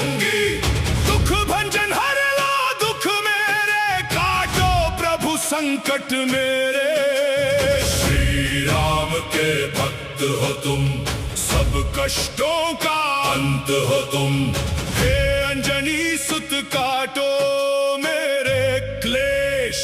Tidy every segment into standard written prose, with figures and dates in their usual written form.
बजरंगी, दुख भंजन हर लो दुख मेरे, काटो प्रभु संकट मेरे। श्री राम के भक्त हो तुम, सब कष्टों का अंत हो तुम। हे अंजनी सुत काटो मेरे क्लेश।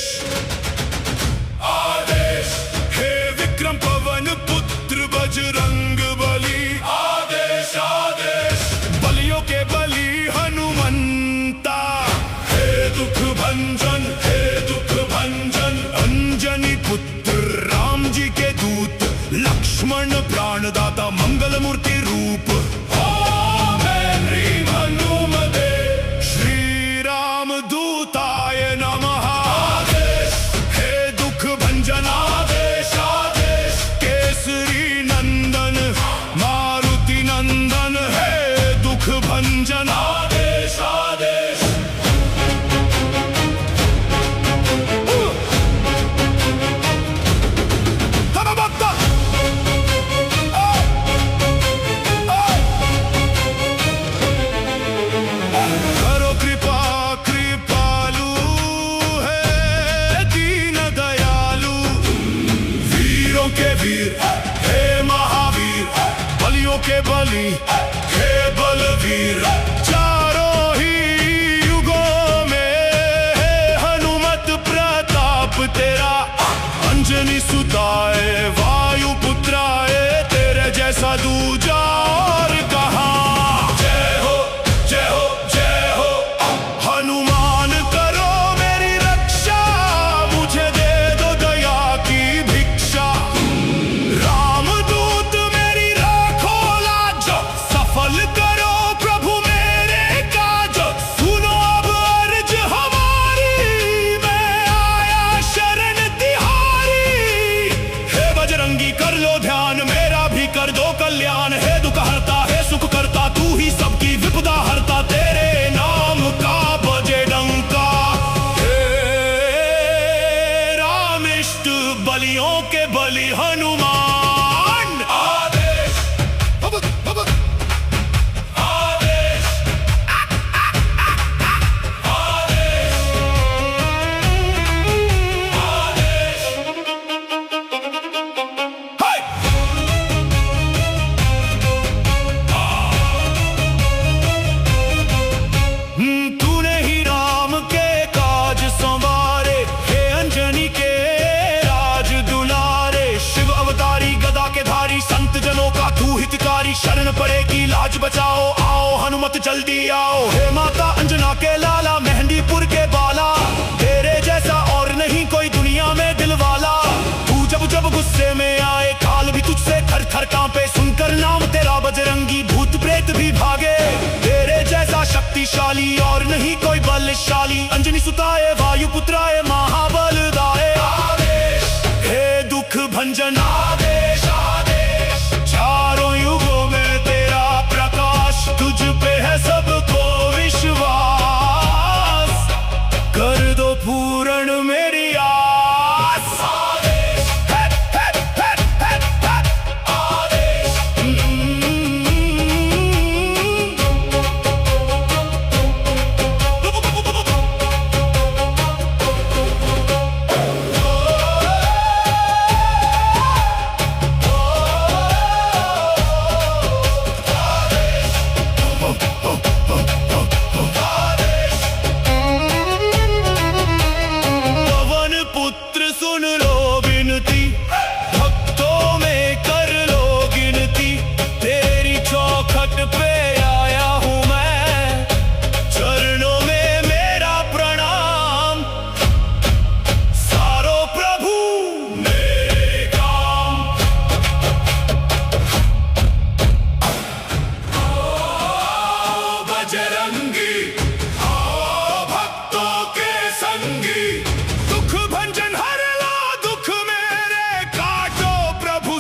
आदेश हे विक्रम पवन पुत्र बजरंग बली, आदेश आदेश बलियों के बलि हनुमंता। हे दुख भंजन, हे दुख भंजन, अंजनी पुत्र राम जी के दूत, लक्ष्मण प्राणदाता मंगल मूर्ति रूप। ओम ह्रीं हनुमते श्री राम दूताय नमः। आदेश हे दुख भंजन, आदेश आदेश केसरी नंदन मारुति नंदन, हे दुख भंजन आदेश आदेश। करो कृपा कृपालु है दीन दयालु, वीरों के वीर हे महावीर, बलियों के बलि हे बलवीर। चारों ही युगों में है हनुमत प्रताप तेरा, अंजनी सुताए वायु पुत्राए, तेरे जैसा दूजा और कहाँ। जय हो जय हो जय हो हनुमान, करो मेरी रक्षा, मुझे दे दो दया की भिक्षा। रामदूत मेरी राखो लाज, सफल करो प्रभु मेरे काज। सुनो अब अर्ज हमारी, मैं आया शरण तिहारी। हे बजरंगी कर लो ध्यान, मेरा भी कर दो कल्याण। हे दुख हरता है सुख करता, तू ही सबकी विपदा हरता, तेरे नाम का बजे डंका। हे रामिष्ट बलियों के बलि हनुमान। आदेश आदेश आदेश हाय। तूने ही राम के काज संवारे, हे अंजनी के राज दुलारे। शिव अवतारी गदा के धारी, संत जनों का तू हितकारी। शरण पड़ेगी लाज बचाओ, आओ हनुमत जल्दी आओ। हे माता अंजना के लाला, मेहंदीपुर के बाला, तेरे जैसा और नहीं कोई दुनिया में दिलवाला। तू जब जब गुस्से में आए, काल भी तुझसे थर थर कांपे। सुनकर नाम तेरा बजरंगी, भूत प्रेत भी भागे। तेरे जैसा शक्तिशाली और नहीं कोई बलशाली, अंजनी सुताए वायु पुत्राए महाबलदाय। आदेश हे दुख भंजन, आदेश आदेश चारों युगों में तेरा प्रकाश, तुझ पे है सबको विश्वास। कर दो पूर्ण मेरी आस। आदेश आदेश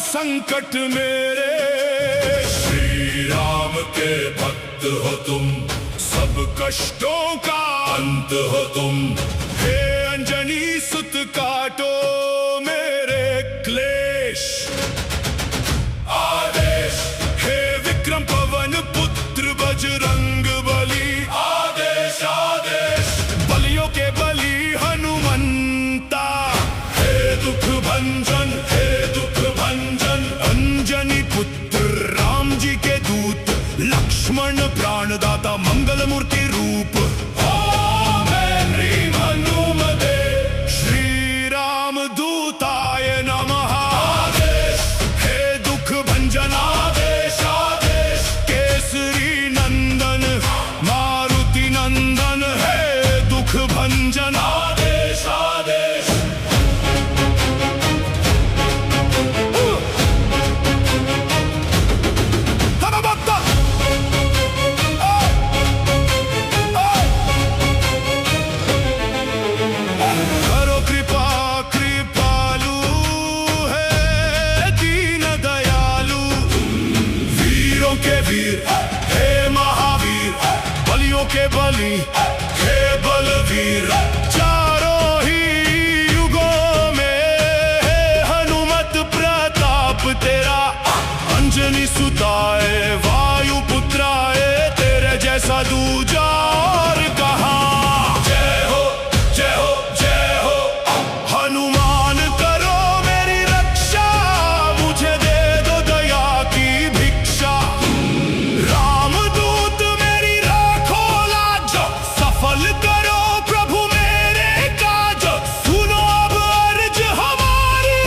संकट मेरे। श्री राम के भक्त हो तुम, सब कष्टों का अंत हो तुम। हे अंजनी सुत काटो मेरे क्लेश। आदेश हे विक्रम पवन पुत्र बजरंग बली। बली, हे बलवीर चारों ही युगों में, हे हनुमत प्रताप तेरा। अंजनी सुताए वायु पुत्राए, तेरे जैसा दूजा और कहाँ। जय हो जय हो जय हो हनुमान, करो मेरी रक्षा, मुझे दे दो दया की भिक्षा। रामदूत मेरी राखो लाज, सफल करो प्रभु मेरे काज। सुनो अब अर्ज हमारी,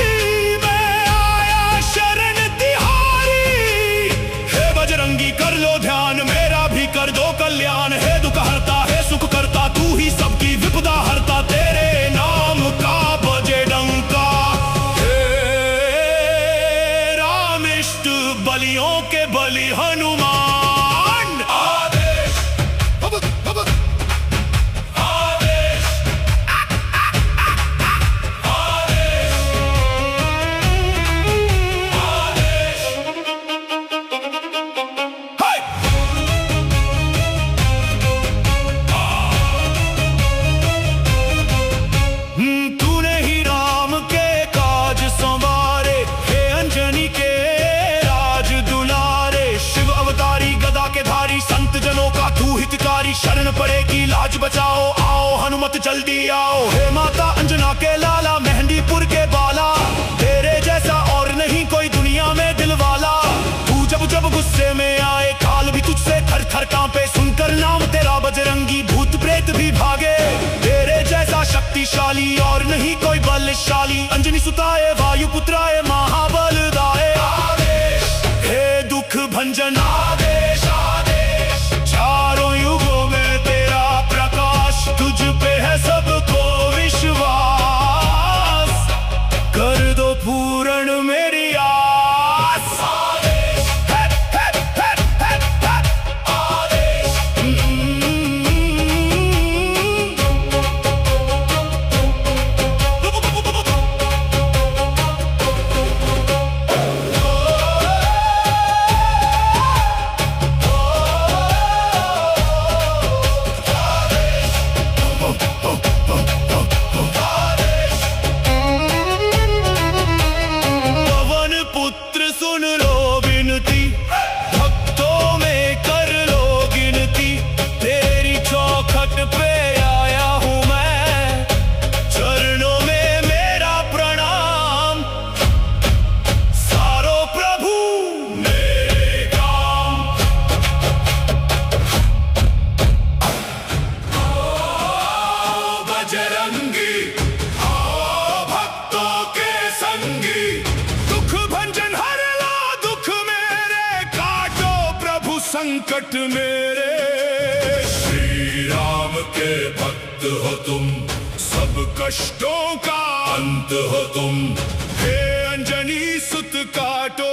मैं आया शरण तिहारी। हे बजरंगी कर लो ध्यान, मेरा भी कर दो कल्याण। हे दुख हरता है सुख करता, तू ही सबकी विपदा हरता। तेरे नाम का बजे डंका, हे रामिष्ट बलियों के बलि हनुमान। आदेश आदेश आदेश हाय। तूने ही राम के काज संवारे, हे अंजनी के राज दुलारे। शिव अवतारी गदा के धारी, संत जनों का तू हितकारी। शरण पड़ेगी लाज बचाओ, आओ हनुमत जल्दी आओ। हे माता अंजना के लाला, मेहंदीपुर के बाला, तेरे जैसा और नहीं कोई दुनिया में दिलवाला। तू जब जब गुस्से में आए, काल भी तुझसे थर थर कांपे। सुनकर नाम तेरा बजरंगी, भूत प्रेत भी भागे। तेरे जैसा शक्तिशाली और नहीं कोई बलशाली। अंजनी सुताए वायु पुत्राए, महाबलदाए। आदेश हे दुख भंजन, आदेश आदेश। चारों युगों में तेरा प्रकाश, तुझ पे है सबको विश्वास। कर दो पूर्ण मेरी आस। आदेश है, आदेश। पवन पुत्र सुन लो विनती, भक्तों में कर लो गिनती। तेरी चौखट पे आया हूँ मैं, चरणों में मेरा प्रणाम। सारो प्रभु मेरे काम। आओ बजरंगी, आओ भक्तों के संगी। दुख भंजन हर लो दुख मेरे, काटो प्रभु संकट मेरे। श्री राम के भक्त हो तुम, सब कष्टों का अंत हो तुम। हे अंजनी सुत काटो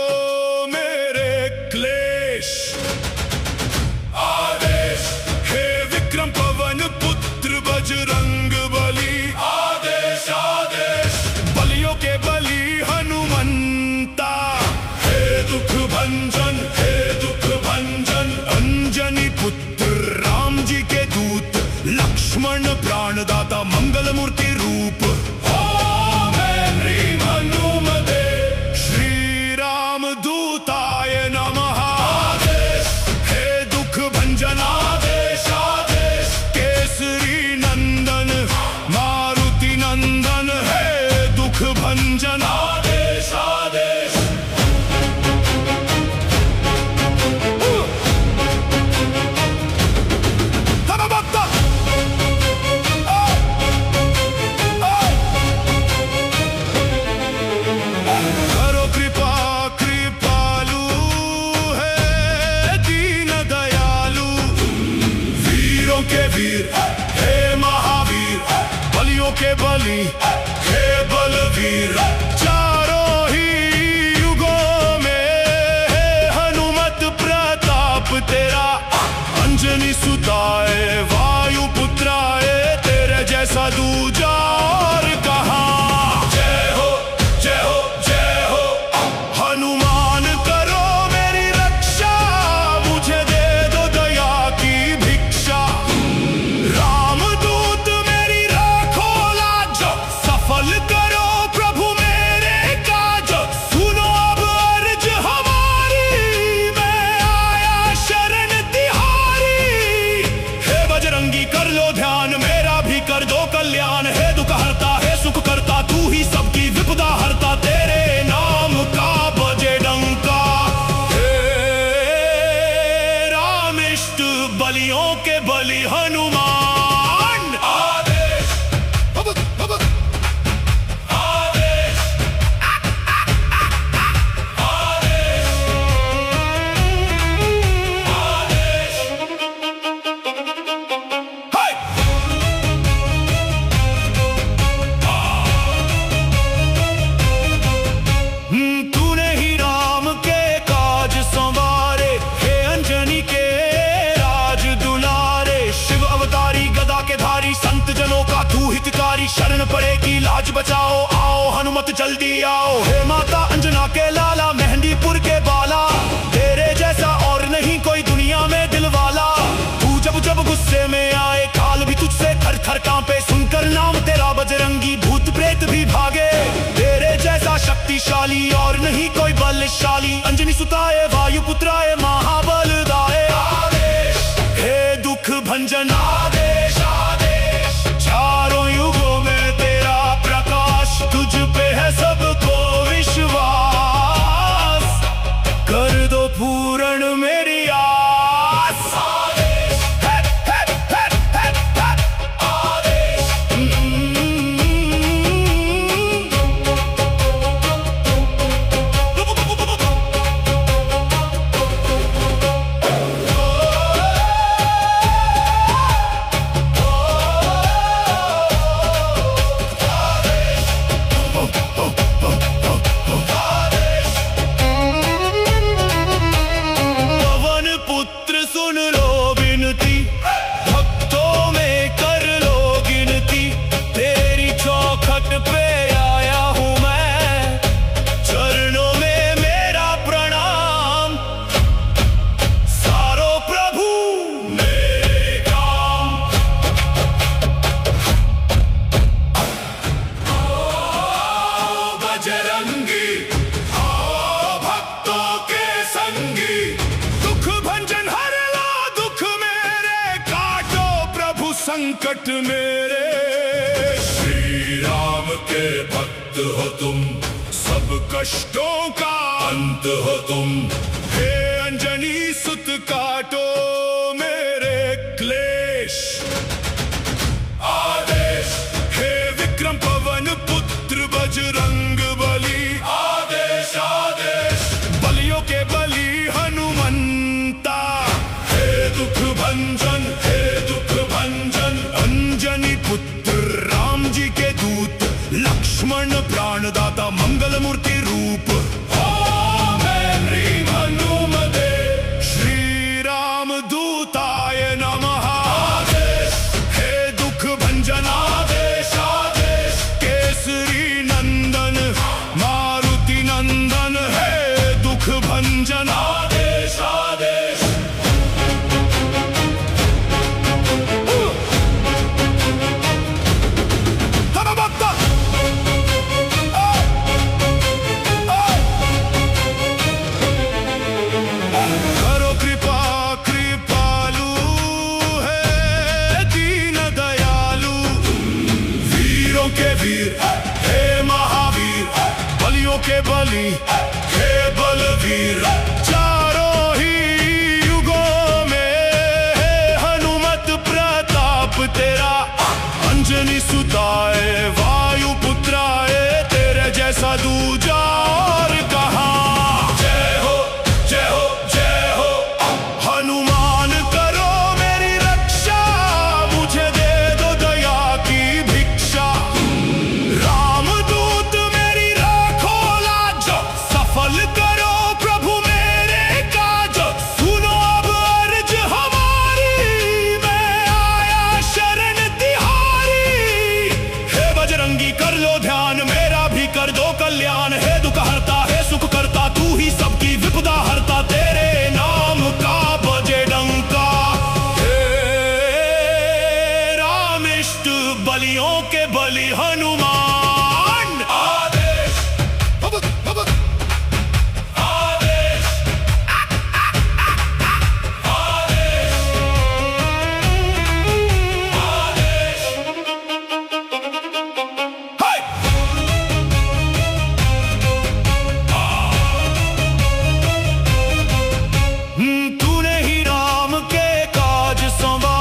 मेरे क्लेश। आदेश हे विक्रम पवन पुत्र बजरंग बली। आदेश आदेश बलियों के बलि हनुमंता। हे दुख भंजन, हे दुख भंजन। अंजनी पुत्र राम जी के दूत, लक्ष्मण प्राणदाता मंगल मूर्ति रूप। ओम ह्रीं हनुमते श्री राम दूताय नमः। आदेश हे दुख भंजन, आदेश आदेश। केसरी नंदन मारुति नंदन, हे दुख भंजन। आदेश आदेश। करो कृपा कृपालु, है दीन दयालु। वीरों के वीर हे महावीर, बलियों के बलि हे बलवीर। चारों ही युगों में, हे हनुमत प्रताप तेरा। अंजनी सुताए वायु पुत्राए, तेरे जैसा दूजा और कहाँ। जय हो जय हो जय हो हनुमान, करो मेरी रक्षा, मुझे दे दो दया की भिक्षा। के बलि हनुमान। आदेश आदेश तूने ही राम के काज संवारे, हे अंजनी के राज दुलारे। शिव अवतारी गदा के धारी, संत जनों का तू हितकारी। शरण पड़ेगी लाज बचाओ, आओ हनुमत जल्दी आओ। हे माता अंजना के लाला, मेहंदीपुर के बाला, तेरे जैसा और नहीं कोई दुनिया में दिलवाला। तू जब जब गुस्से में आए, काल भी तुझसे थर थर कांपे। सुनकर नाम तेरा बजरंगी, भूत प्रेत भी भागे। तेरे जैसा शक्तिशाली और नहीं कोई बलशाली। अंजनी सुताए, वायु पुत्राए, महाबल दाए। आदेश हे दुख भंजन, आदेश आदेश। चारों युगों में तेरा प्रकाश, तुझ पे है सबको विश्वास। कर दो पूर्ण मेरी आस। आदेश आदेश। पवन पुत्र सुन लो विनती, भक्तों में कर लो गिनती। तेरी चौखट पे आया हूँ मैं, चरणों में मेरा प्रणाम। सारो प्रभु मेरे काम। आओ बजरंगी, आओ भक्तों के संगी। दुख भंजन हर लो दुख मेरे, काटो प्रभु संकट मेरे। श्री राम के भक्त हो तुम, सब कष्टों का अंत हो तुम। हे अंजनी सुत काटो मेरे क्लेश। आदेश हे विक्रम पवन पुत्र बजरंग बली। आदेश आदेश। बलियों के बलि हनुमंता, हे दुख भंजन, हे दुख भंजन। अंजनी पुत्र राम जी के दूत, लक्ष्मण प्राणदाता, मंगल मूर्ति रूप। ओम ह्रीं हनुमते, श्री राम दूताय नमः। आदेश हे दुख भंजन, आदेश आदेश। केसरी नंदन मारुति नंदन, हे दुख भंजन, आदेश आदेश। करो कृपा कृपालु, है दीन दयालु। वीरों के वीर, हे महावीर, बलियों के बलि, हे बलवीर। चारों ही युगों में है हनुमत प्रताप तेरा। अंजनी सुताए, वायु पुत्राए, तेरे जैसा दूजा और कहाँ। जय हो जय हो जय हो। हनुमान करो मेरी रक्षा, मुझे दे दो दया की भिक्षा। रामदूत मेरी राखो लाज, सफल करो प्रभु मेरे काज। सुनो अब अर्ज हमारी, मैं आया शरण तिहारी। हे बजरंगी कर लो ध्यान, मेरा भी कर दो कल्याण। हे दुख हरता, हे सुख करता, तू ही सबकी विपदा हरता। तेरे नाम का बजे डंका, हे रामिष्ट बलियों के बलि हनुमान। आदेश आदेश आदेश आदेश। हाय तूने ही राम के काज संवारे,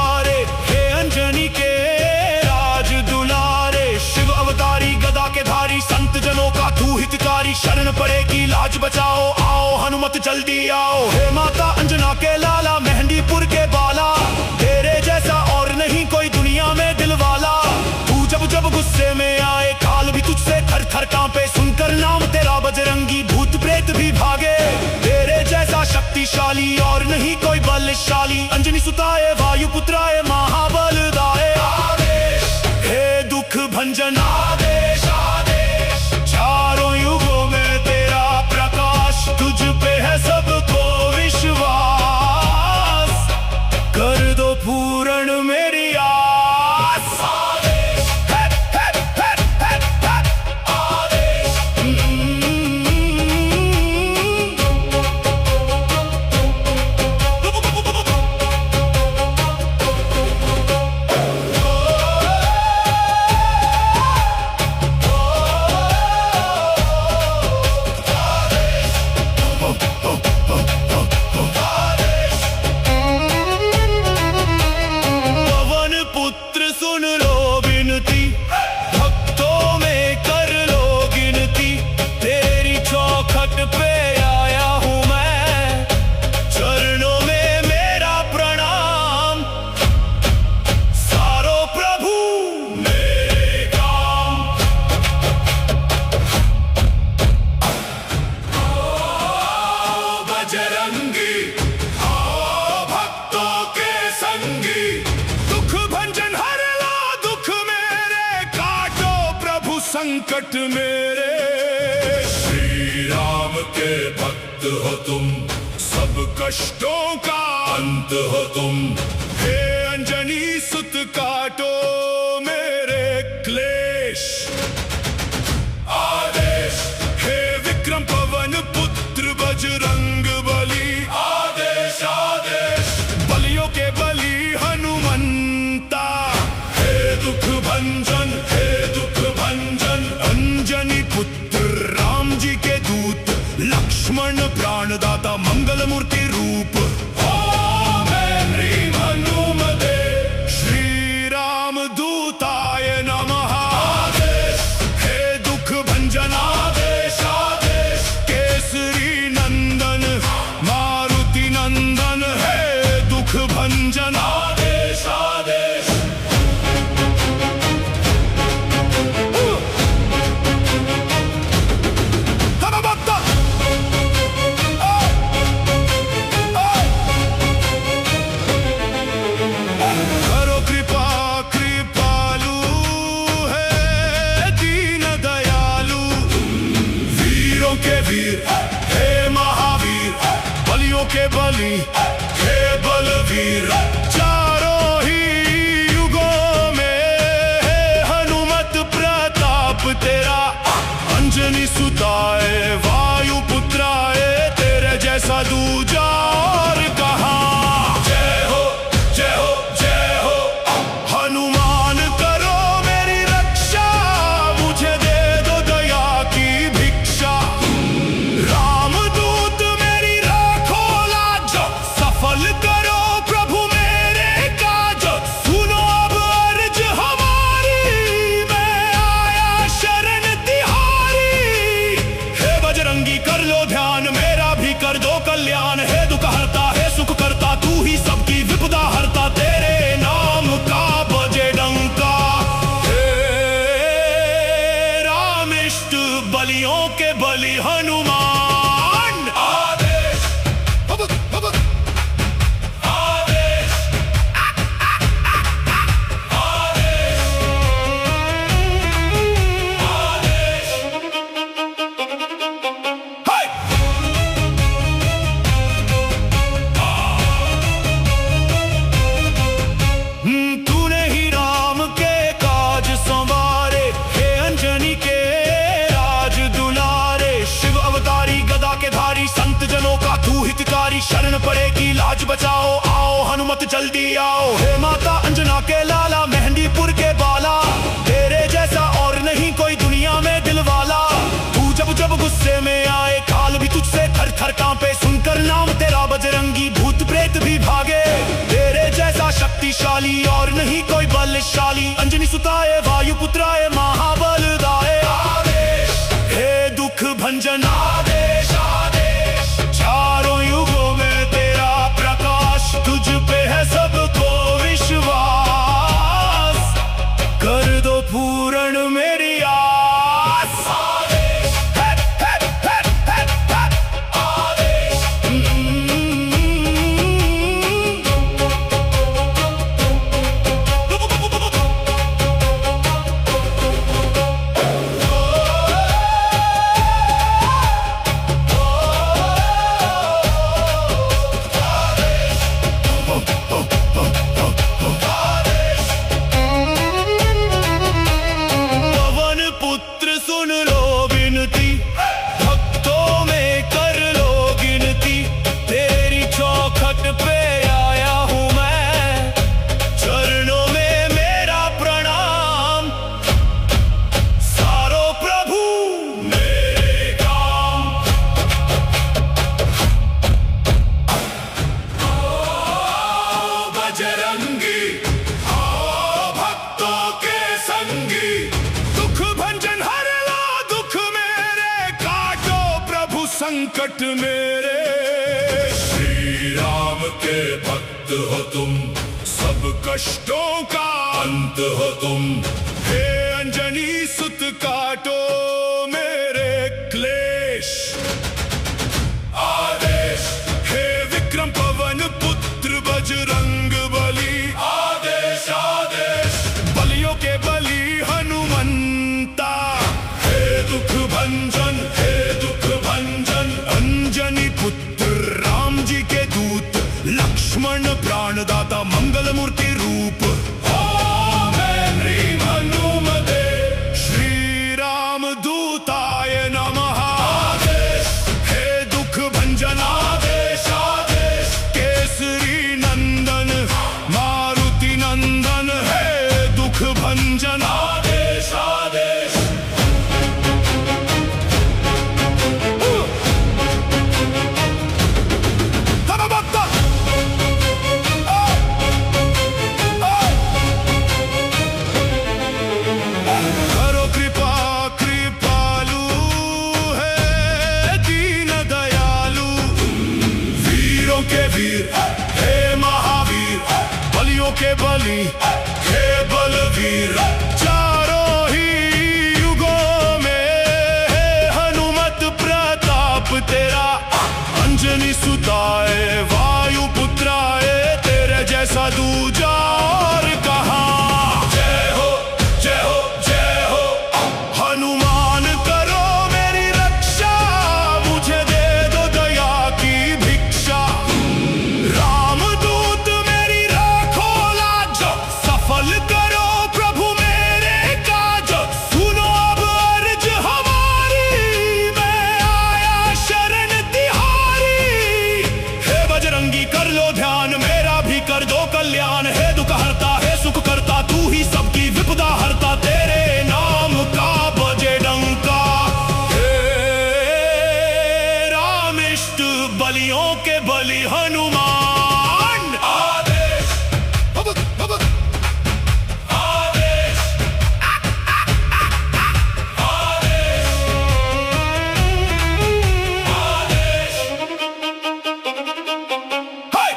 लाज बचाओ, आओ हनुमत जल्दी आओ। हे माता अंजना के लाला, मेहंदीपुर के बाला, तेरे जैसा और नहीं कोई दुनिया में दिलवाला। तू जब जब गुस्से में आए, काल भी तुझसे थर थर कांपे। सुनकर नाम तेरा बजरंगी, भूत प्रेत भी भागे। तेरे जैसा शक्तिशाली और नहीं कोई बलशाली। अंजनी सुताए, वायु पुत्राए, महाबलदाए। आदेश हे दुख भंजन, आदेश आदेश। चारों युगों में तेरा प्रकाश, तुझ पे है सबको विश्वास। कर दो पूर्ण मेरी आस। आदेश है, आदेश। सुन लो विनती, भक्तों में कर लो गिनती। तेरी चौखट पे आया हूँ मैं, चरणों में मेरा प्रणाम। सारो प्रभु मेरे काम। आओ बजरंगी, आओ भक्तों के संगी। दुख भंजन हर लो, दुख मेरे काटो प्रभु संकट मेरे। श्री राम के भक्त हो तुम, सब कष्टों का अंत हो तुम। हे अंजनी सुत काटो मेरे क्लेश। आदेश हे विक्रम पवन पुत्र बजरंग बली। आदेश आदेश बलियों के बली हनुमंता। हे दुख भंजन, हे दुख भंजन। अंजनी पुत्र राम जी के दूत, लक्ष्मण प्राणदाता, मंगल मूर्ति रूप। ओम ह्रीं हनुमते श्री राम दूताय नमः। आदेश हे दुख भंजन, आदेश आदेश। केसरी नंदन मारुति नंदन, हे दुख भंजन, आदेश आदेश। करो कृपा कृपालु, है दीन दयालु। वीरों के वीर, हे महावीर, बलियों के बली, हे बलवीर। चारों ही युगों में है हनुमत प्रताप तेरा। अंजनी सुताए, वायु पुत्राए, तेरे जैसा दूजा और कहाँ। जय हो जय हो जय हो हनुमान, करो मेरी रक्षा। मुझे दे दो दया की भिक्षा। रामदूत मेरी राखो लाज, सफल करो प्रभु मेरे काज। सुनो अब अर्ज हमारी, मैं आया शरण तिहारी। हे बजरंगी कर लो ध्यान, मेरा भी कर दो कल्याण। हे दुख हरता, हे सुख करता, तू ही सबकी विपदा हरता। तेरे नाम का बजे डंका। हे रामिष्ट बलियों के बलि हनुमान। आदेश आदेश आदेश आदेश। हाय तूने ही राम के काज संवारे। हे अंजनी के राज दुलारे। शिव अवतारी गदा के धारी, संत जनों का तू हितकारी। शरण पड़ेगी लाज बचाओ, आओ हनुमत जल्दी आओ। हे माता अंजना के लाला, मेहंदीपुर के बाला, तेरे जैसा और नहीं कोई दुनिया में दिलवाला। तू जब जब गुस्से में आए, काल भी तुझसे थर थर कांपे। सुनकर नाम तेरा बजरंगी, भूत प्रेत भी भागे। तेरे जैसा शक्तिशाली और नहीं कोई बलशाली। अंजनी सुताए, वायु पुत्राए, महाबलदाए। आदेश हे दुख भंजन, आदेश बजरंगी, आओ भक्तों के संगी। दुख भंजन हर लो दुख मेरे, काटो प्रभु संकट मेरे। श्री राम के भक्त हो तुम, सब कष्टों का अंत हो तुम। हे अंजनी सुत काटो मेरे क्लेश। आदेश हे विक्रम पवन पुत्र बजरंग बली, आदेश आदेश बलियों के बली हनुमंता। हे दुख भंजन, हे दुख भंजन, अंजनी पुत्र राम जी के दूत, लक्ष्मण प्राणदाता मंगल मूर्ति रूप। ओम ह्रीं हनुमते श्री राम दूताय नमः। आदेश हे दुख भंजन, आदेश आदेश केसरी नंदन मारुति नंदन। हे दुख भंजन, आदेश आदेश। करो कृपा कृपालु है दीन दयालु, वीरों के वीर हे महावीर, बलियों के बलि हे बलवीर। चारों ही युगों में है हनुमत प्रताप तेरा, अंजनी सुताए वायु पुत्राए, तेरे जैसा दूजा और कहाँ। जय हो जय हो जय हो हनुमान, करो मेरी रक्षा, मुझे दे दो दया की भिक्षा। रामदूत मेरी राखो लाज, सफल करो प्रभु मेरे काज। सुनो अब अर्ज हमारी, मैं आया शरण तिहारी। हे बजरंगी कर लो ध्यान, मेरा भी कर दो कल्याण। हे दुख हरता है सुख करता, तू ही सबकी विपदा हरता, तेरे नाम का बजे डंका। हे रामिष्ट बलियों के बलि हनुमान। आदेश आदेश आदेश आदेश। हाय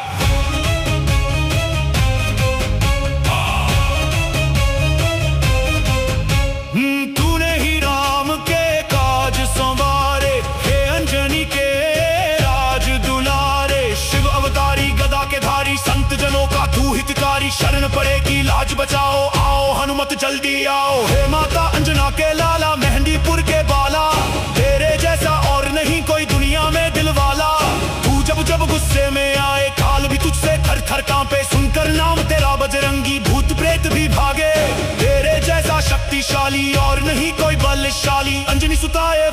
तूने ही राम के काज संवारे, हे अंजनी के राज दुलारे। शिव अवतारी गदा के धारी, संत जनों का तू हितकारी। शरण पड़ेगी लाज बचाओ, आओ हनुमत जल्दी आओ। हे माता अंजना के लाला, मेहंदीपुर के बाला, तेरे जैसा और नहीं कोई दुनिया में दिलवाला। तू जब जब गुस्से में आए, काल भी तुझसे थर थर कांपे। सुनकर नाम तेरा बजरंगी, भूत प्रेत भी भागे। तेरे जैसा शक्तिशाली और नहीं कोई बलशाली, अंजनी सुताए